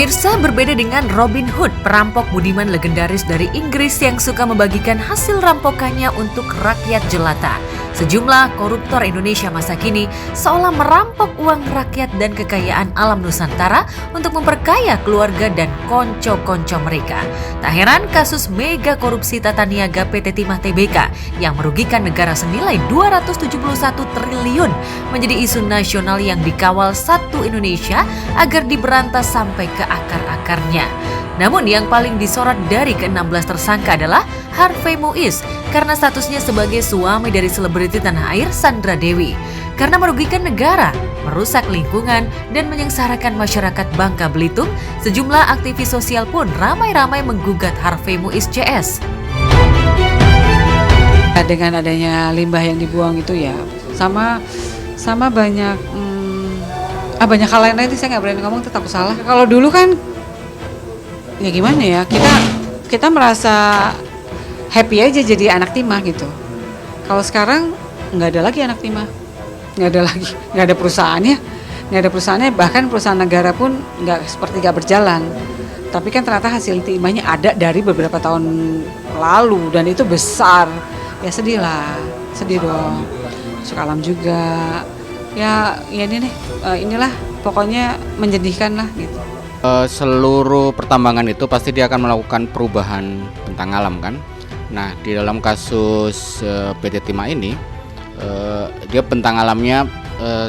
Pemirsa, berbeda dengan Robin Hood, perampok budiman legendaris dari Inggris yang suka membagikan hasil rampokannya untuk rakyat jelata. Sejumlah koruptor Indonesia masa kini seolah merampok uang rakyat dan kekayaan alam Nusantara untuk memperkaya keluarga dan konco-konco mereka. Tak heran kasus mega korupsi tata niaga PT Timah Tbk yang merugikan negara senilai 271 triliun menjadi isu nasional yang dikawal satu Indonesia agar diberantas sampai ke akar-akarnya. Namun yang paling disorot dari ke-16 tersangka adalah Harvey Muiz karena statusnya sebagai suami dari selebriti tanah air Sandra Dewi. Karena merugikan negara, merusak lingkungan, dan menyengsarakan masyarakat Bangka Belitung, sejumlah aktivis sosial pun ramai-ramai menggugat Harvey Muiz CS. Dengan adanya limbah yang dibuang itu ya sama banyak banyak hal lain itu saya nggak berani ngomong, tetap salah. Kalau dulu kan ya gimana ya, kita merasa happy aja jadi anak timah gitu. Kalau sekarang nggak ada lagi anak timah, nggak ada perusahaannya, bahkan perusahaan negara pun nggak berjalan. Tapi kan ternyata hasil timahnya ada dari beberapa tahun lalu dan itu besar. Ya sedih dong. Suka alam juga. Ya inilah pokoknya menyedihkan lah gitu. Seluruh pertambangan itu pasti dia akan melakukan perubahan bentang alam kan. Nah di dalam kasus PT Timah ini dia bentang alamnya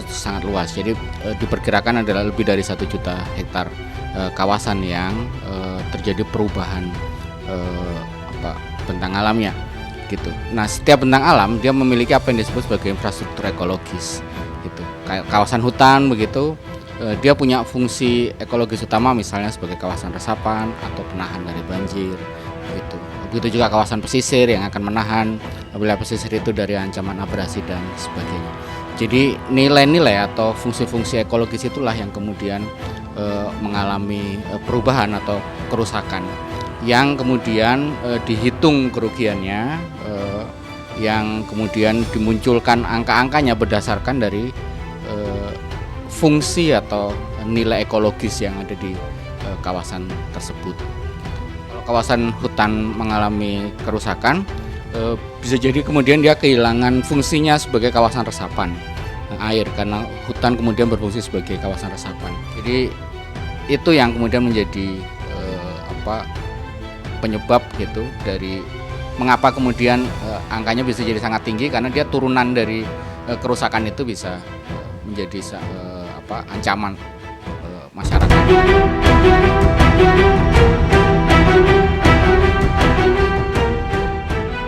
sangat luas. Jadi diperkirakan adalah lebih dari 1 juta hektar kawasan yang terjadi perubahan bentang alamnya gitu. Nah setiap bentang alam dia memiliki apa yang disebut sebagai infrastruktur ekologis gitu. Kayak kawasan hutan begitu. Dia punya fungsi ekologis utama misalnya sebagai kawasan resapan atau penahan dari banjir gitu. Begitu juga kawasan pesisir yang akan menahan wilayah pesisir itu dari ancaman abrasi dan sebagainya. Jadi nilai-nilai atau fungsi-fungsi ekologis itulah yang kemudian mengalami perubahan atau kerusakan yang kemudian dihitung kerugiannya yang kemudian dimunculkan angka-angkanya berdasarkan dari fungsi atau nilai ekologis yang ada di kawasan tersebut. Kalau kawasan hutan mengalami kerusakan, bisa jadi kemudian dia kehilangan fungsinya sebagai kawasan resapan air karena hutan kemudian berfungsi sebagai kawasan resapan. Jadi itu yang kemudian menjadi penyebab gitu dari mengapa kemudian angkanya bisa jadi sangat tinggi karena dia turunan dari kerusakan itu bisa menjadi ancaman masyarakat.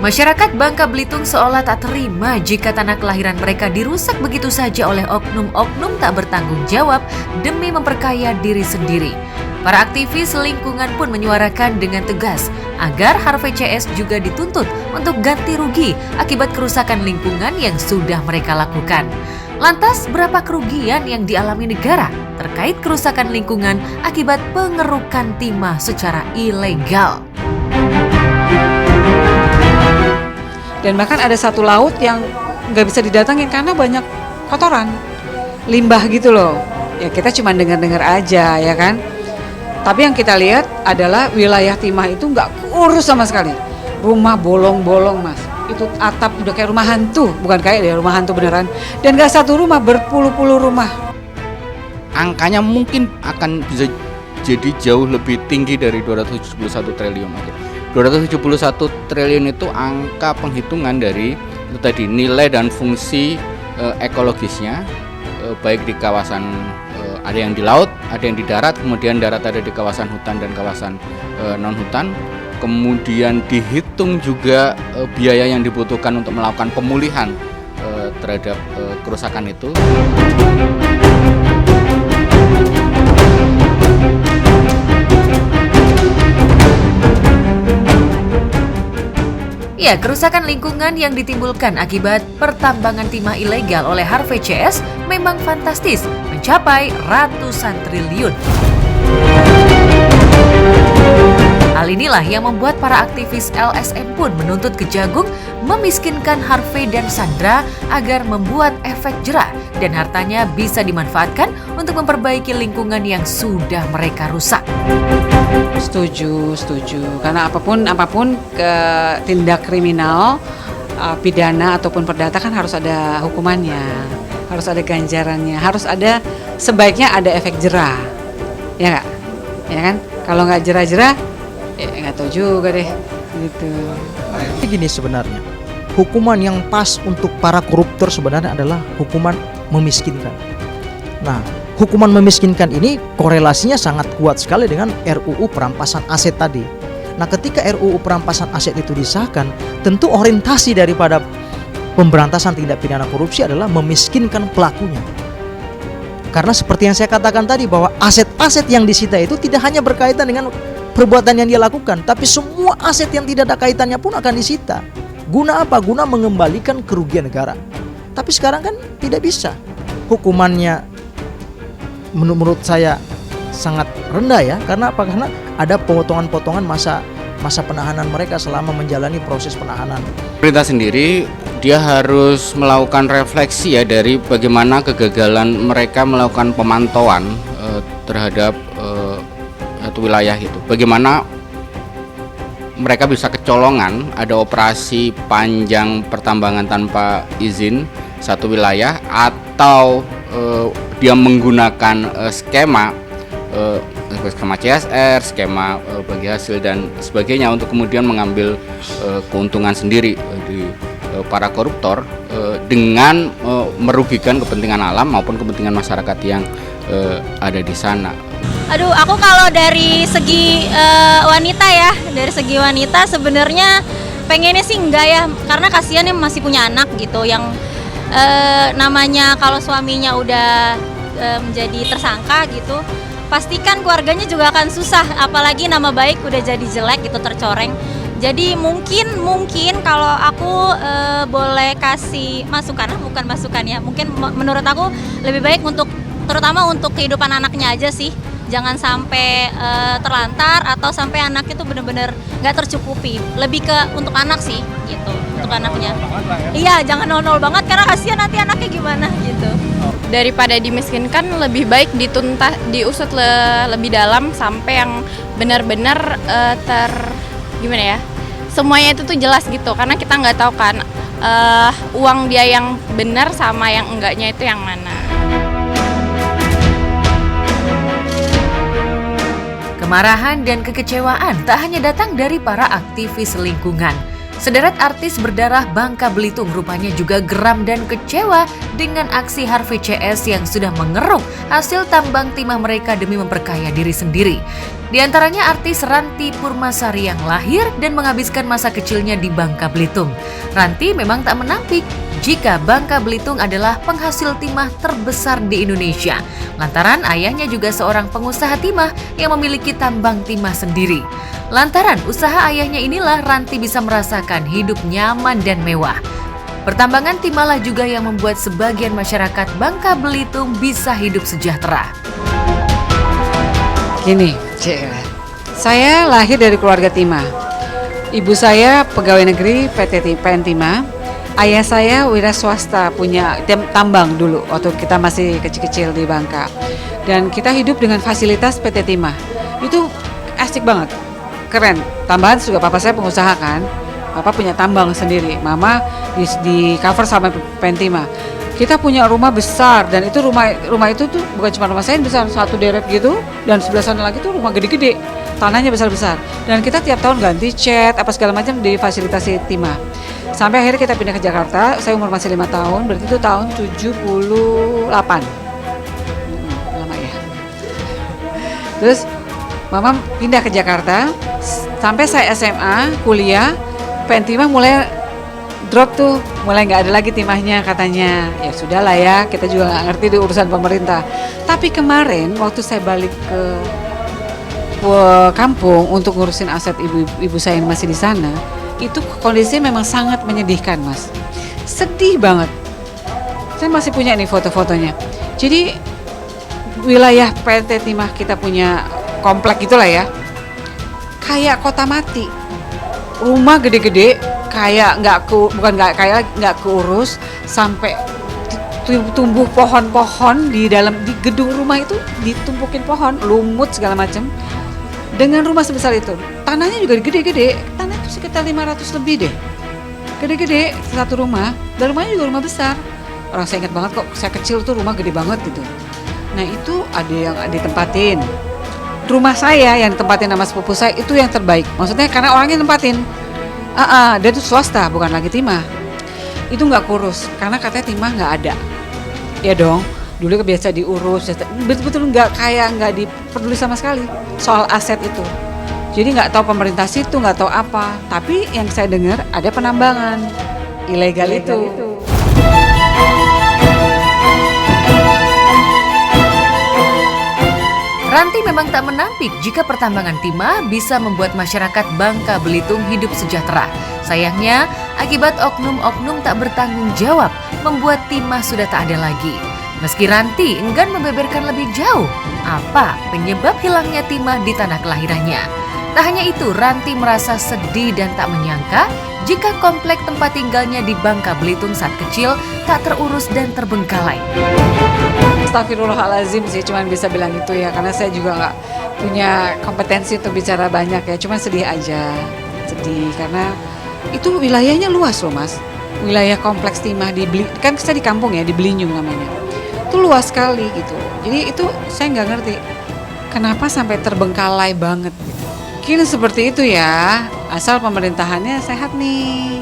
Masyarakat Bangka Belitung seolah tak terima jika tanah kelahiran mereka dirusak begitu saja oleh oknum-oknum tak bertanggung jawab demi memperkaya diri sendiri. Para aktivis lingkungan pun menyuarakan dengan tegas agar Harvey CS juga dituntut untuk ganti rugi akibat kerusakan lingkungan yang sudah mereka lakukan. Lantas, berapa kerugian yang dialami negara terkait kerusakan lingkungan akibat pengerukan timah secara ilegal? Dan bahkan ada satu laut yang nggak bisa didatangin karena banyak kotoran, limbah gitu loh. Ya kita cuma dengar-dengar aja ya kan. Tapi yang kita lihat adalah wilayah timah itu nggak kurus sama sekali. Rumah bolong-bolong mas. Itu atap udah kayak rumah hantu, bukan kayak ya rumah hantu beneran. Dan gak satu rumah, berpuluh-puluh rumah. Angkanya mungkin akan bisa jadi jauh lebih tinggi dari 271 triliun. 271 triliun itu angka penghitungan dari itu tadi nilai dan fungsi ekologisnya, baik di kawasan ada yang di laut, ada yang di darat, kemudian darat ada di kawasan hutan dan kawasan non hutan. Kemudian dihitung juga biaya yang dibutuhkan untuk melakukan pemulihan terhadap kerusakan itu. Ya, kerusakan lingkungan yang ditimbulkan akibat pertambangan timah ilegal oleh Harvey CS memang fantastis, mencapai ratusan triliun. Hal inilah yang membuat para aktivis LSM pun menuntut Kejagung memiskinkan Harvey dan Sandra agar membuat efek jerah dan hartanya bisa dimanfaatkan untuk memperbaiki lingkungan yang sudah mereka rusak. Setuju. Karena apapun ke tindak kriminal, pidana ataupun perdata kan harus ada hukumannya, harus ada ganjarannya, harus ada, sebaiknya ada efek jerah, ya nggak? Ya kan? Kalau nggak jerah-jerah, nggak tahu juga deh, gitu. Gini sebenarnya, hukuman yang pas untuk para koruptor sebenarnya adalah hukuman memiskinkan. Nah, hukuman memiskinkan ini korelasinya sangat kuat sekali dengan RUU perampasan aset tadi. Nah, ketika RUU perampasan aset itu disahkan, tentu orientasi daripada pemberantasan tindak pidana korupsi adalah memiskinkan pelakunya. Karena seperti yang saya katakan tadi, bahwa aset-aset yang disita itu tidak hanya berkaitan dengan perbuatan yang dia lakukan, tapi semua aset yang tidak ada kaitannya pun akan disita. Guna apa? Guna mengembalikan kerugian negara. Tapi sekarang kan tidak bisa. Hukumannya menurut saya sangat rendah ya. Karena apa? Karena ada potongan-potongan masa penahanan mereka selama menjalani proses penahanan. Pemerintah sendiri dia harus melakukan refleksi ya dari bagaimana kegagalan mereka melakukan pemantauan terhadap satu wilayah itu. Bagaimana mereka bisa kecolongan ada operasi panjang pertambangan tanpa izin satu wilayah, atau dia menggunakan skema CSR, skema bagi hasil dan sebagainya untuk kemudian mengambil keuntungan sendiri di para koruptor dengan merugikan kepentingan alam maupun kepentingan masyarakat yang ada di sana. Aduh, aku kalau dari segi wanita ya, dari segi wanita sebenarnya pengennya sih enggak ya, karena kasihan yang masih punya anak gitu, yang namanya kalau suaminya udah menjadi tersangka gitu, pastikan keluarganya juga akan susah, apalagi nama baik udah jadi jelek gitu, tercoreng. Jadi mungkin kalau aku boleh kasih masukan, bukan masukan ya, mungkin menurut aku lebih baik untuk, terutama untuk kehidupan anaknya aja sih. Jangan sampai terlantar atau sampai anak itu benar-benar nggak tercukupi. Lebih ke untuk anak sih gitu, untuk anaknya. Iya, jangan nol-nol banget karena kasihan nanti anaknya gimana gitu. Daripada dimiskinkan, lebih baik diusut lebih dalam sampai yang benar-benar gimana ya? Semuanya itu tuh jelas gitu, karena kita nggak tahu kan uang dia yang benar sama yang enggaknya itu yang mana. Kemarahan dan kekecewaan tak hanya datang dari para aktivis lingkungan. Sederet artis berdarah Bangka Belitung rupanya juga geram dan kecewa dengan aksi Harvey CS yang sudah mengeruk hasil tambang timah mereka demi memperkaya diri sendiri. Di antaranya artis Ranti Purmasari yang lahir dan menghabiskan masa kecilnya di Bangka Belitung. Ranti memang tak menampik jika Bangka Belitung adalah penghasil timah terbesar di Indonesia, lantaran ayahnya juga seorang pengusaha timah yang memiliki tambang timah sendiri. Lantaran usaha ayahnya inilah Ranti bisa merasakan hidup nyaman dan mewah. Pertambangan timahlah juga yang membuat sebagian masyarakat Bangka Belitung bisa hidup sejahtera. Gini, saya lahir dari keluarga timah. Ibu saya pegawai negeri PN Timah. Ayah saya wira swasta, punya tambang dulu waktu kita masih kecil-kecil di Bangka. Dan kita hidup dengan fasilitas PT Timah. Itu asik banget, keren. Tambahan juga papa saya pengusaha kan. Papa punya tambang sendiri, mama di cover sama PN Timah. Kita punya rumah besar, dan itu rumah itu tuh bukan cuma rumah saya besar, satu deret gitu, dan sebelah sana lagi tuh rumah gede-gede, tanahnya besar-besar. Dan kita tiap tahun ganti cat apa segala macam di fasilitasi timah. Sampai akhirnya kita pindah ke Jakarta, saya umur masih 5 tahun, berarti itu tahun 78. Lama ya. Terus mama pindah ke Jakarta, sampai saya SMA, kuliah, PN Timah mulai drop tuh, mulai nggak ada lagi timahnya katanya. Ya sudahlah ya, kita juga nggak ngerti di urusan pemerintah. Tapi kemarin waktu saya balik ke kampung untuk ngurusin aset ibu saya yang masih di sana, itu kondisinya memang sangat menyedihkan, Mas. Sedih banget. Saya masih punya nih foto-fotonya. Jadi wilayah PT Timah kita punya komplek gitulah ya. kayak kota mati. Rumah gede-gede, kayak nggak keurus, sampai tumbuh pohon-pohon di gedung rumah itu, ditumpukin pohon, lumut segala macam. Dengan rumah sebesar itu, tanahnya juga gede-gede, tanah itu sekitar 500 lebih deh. Gede-gede satu rumah, dan rumahnya juga rumah besar. Orang saya ingat banget kok, saya kecil tuh rumah gede banget gitu. Nah itu ada yang ditempatin. Rumah saya yang ditempatin sama sepupu saya itu yang terbaik. Maksudnya karena orangnya tempatin. Dia tuh swasta, bukan lagi timah. Itu nggak kurus, karena katanya timah nggak ada. Ya dong, dulu kebiasa diurus, betul-betul nggak diperduli sama sekali soal aset itu. Jadi nggak tahu pemerintah situ, nggak tahu apa. Tapi yang saya dengar ada penambangan ilegal itu. Ranti memang tak menampik jika pertambangan timah bisa membuat masyarakat Bangka Belitung hidup sejahtera. Sayangnya, akibat oknum-oknum tak bertanggung jawab membuat timah sudah tak ada lagi. Meski Ranti enggan membeberkan lebih jauh apa penyebab hilangnya timah di tanah kelahirannya. Tak hanya itu, Ranti merasa sedih dan tak menyangka jika komplek tempat tinggalnya di Bangka Belitung saat kecil tak terurus dan terbengkalai. Astagfirullahaladzim sih, cuman bisa bilang itu ya, karena saya juga nggak punya kompetensi untuk bicara banyak ya. Cuman sedih aja, sedih karena itu wilayahnya luas loh mas. Wilayah kompleks timah kan saya di kampung ya, di Belinyung namanya. Itu luas sekali gitu. Jadi itu saya nggak ngerti kenapa sampai terbengkalai banget gitu. Mungkin seperti itu ya, asal pemerintahannya sehat nih,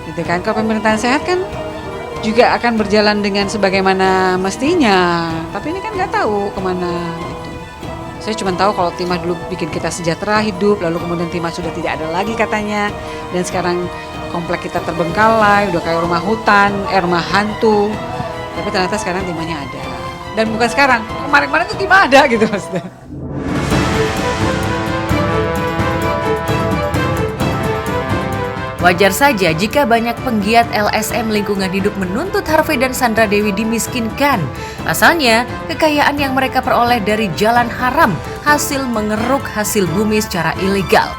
gitu kan. Kalau pemerintahan sehat kan juga akan berjalan dengan sebagaimana mestinya. Tapi ini kan nggak tahu kemana gitu. Saya cuma tahu kalau timah dulu bikin kita sejahtera hidup, lalu kemudian timah sudah tidak ada lagi katanya. Dan sekarang komplek kita terbengkalai, udah kayak rumah hutan, rumah hantu. Tapi ternyata sekarang timahnya ada. Dan bukan sekarang, kemarin-kemarin tuh timah ada gitu maksudnya. Wajar saja jika banyak penggiat LSM lingkungan hidup menuntut Harvey dan Sandra Dewi dimiskinkan. Pasalnya, kekayaan yang mereka peroleh dari jalan haram hasil mengeruk hasil bumi secara ilegal.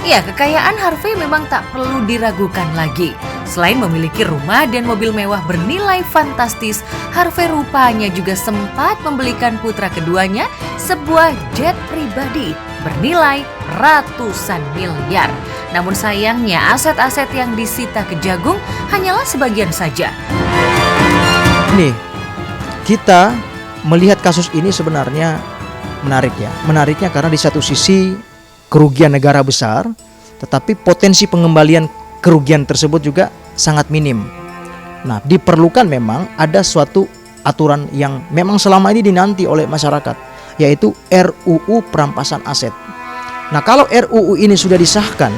Ya, kekayaan Harvey memang tak perlu diragukan lagi. Selain memiliki rumah dan mobil mewah bernilai fantastis, Harvey rupanya juga sempat membelikan putra keduanya sebuah jet pribadi bernilai ratusan miliar. Namun sayangnya aset-aset yang disita Kejagung hanyalah sebagian saja. Nih, kita melihat kasus ini sebenarnya menarik ya. Menariknya karena di satu sisi kerugian negara besar, tetapi potensi pengembalian kerugian tersebut juga sangat minim. Nah, diperlukan memang ada suatu aturan yang memang selama ini dinanti oleh masyarakat, yaitu RUU perampasan aset. Nah, kalau RUU ini sudah disahkan,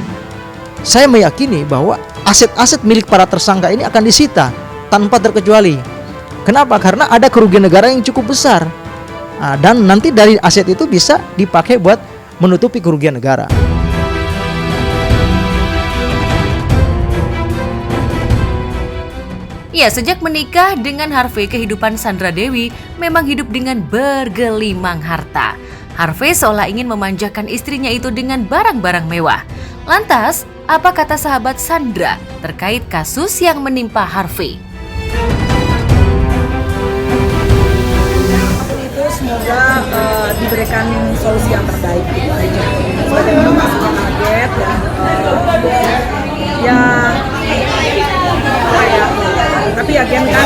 saya meyakini bahwa aset-aset milik para tersangka ini akan disita tanpa terkecuali. Kenapa? Karena ada kerugian negara yang cukup besar. Nah, dan nanti dari aset itu bisa dipakai buat menutupi kerugian negara. Ya, sejak menikah dengan Harvey, kehidupan Sandra Dewi memang hidup dengan bergelimang harta. Harvey seolah ingin memanjakan istrinya itu dengan barang-barang mewah. Lantas, apa kata sahabat Sandra terkait kasus yang menimpa Harvey? Itu semoga diberikan solusi yang terbaik gitu aja. Sebagai pastinya kaget dan tapi again kan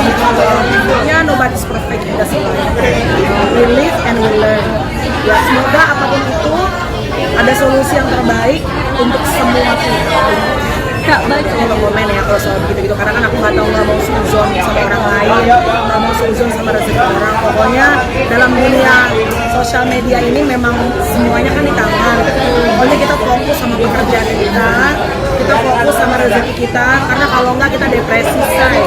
ya nobody's perfect, kita semua we live and we learn. Ya semoga apapun itu ada solusi yang terbaik untuk semua kita. Kak, baik untuk komen ya kalau soal begitu karena kan aku nggak mau suzon sama orang lain, nggak mau suzon sama rezeki orang. Pokoknya dalam dunia sosial media ini memang semuanya kan di tangan. Pokoknya kita fokus sama pekerjaan kita fokus sama rezeki kita, karena kalau nggak kita depresi, say.